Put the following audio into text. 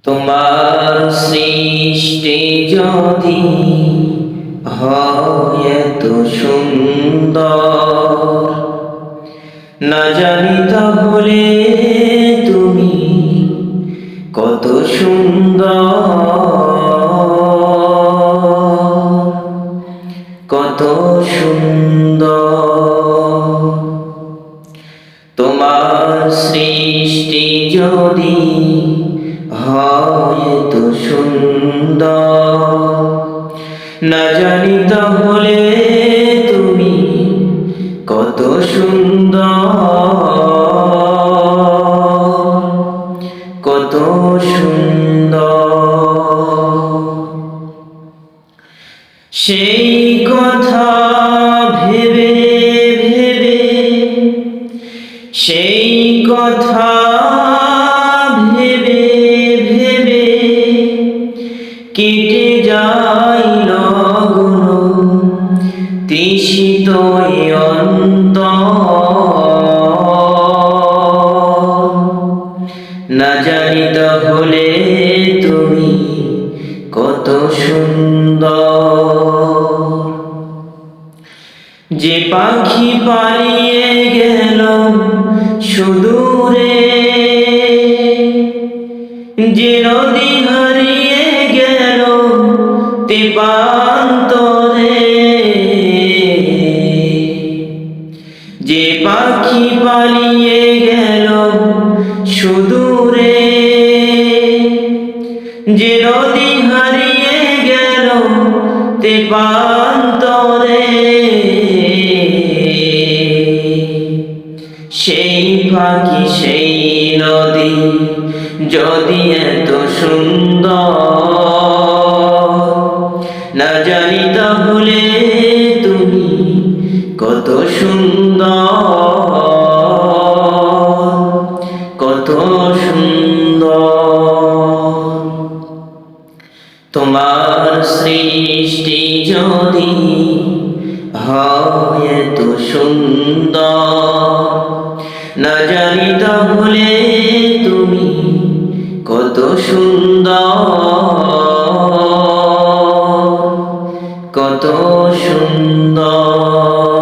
তোমার সৃষ্টি যদি হয় এত সুন্দর, না জানি তাহলে তুমি কত সুন্দর, কত সুন্দর। তোমার সৃষ্টি যদি হয় এত সুন্দর, না জানি তাহলে তুমি কত সুন্দর, কত সুন্দর। সেই কথা ভেবে ভেবে, সেই কথা ভেবে ভেবে কেটে যায় লগন তৃষিত অন্তর, না জানি তাহলে তুমি কত সুন্দর। যে পাখি পালিয়ে গেল সুদূরে, যে নদী হারিয়ে গেল তেপান্তরে, যে পাখি পালিয়ে গেল সুদূরে, যে নদী হারিয়ে গেল তেপান্তরে, সেই পাখি সেই নদী যদি এত সুন্দর, না জানি তাহলে তুমি কত সুন্দর, কত সুন্দর। তোমার সৃষ্টি যদি হয় এত সুন্দর, না জানি তাহলে তুমি কত সুন্দর, কত সুন্দর।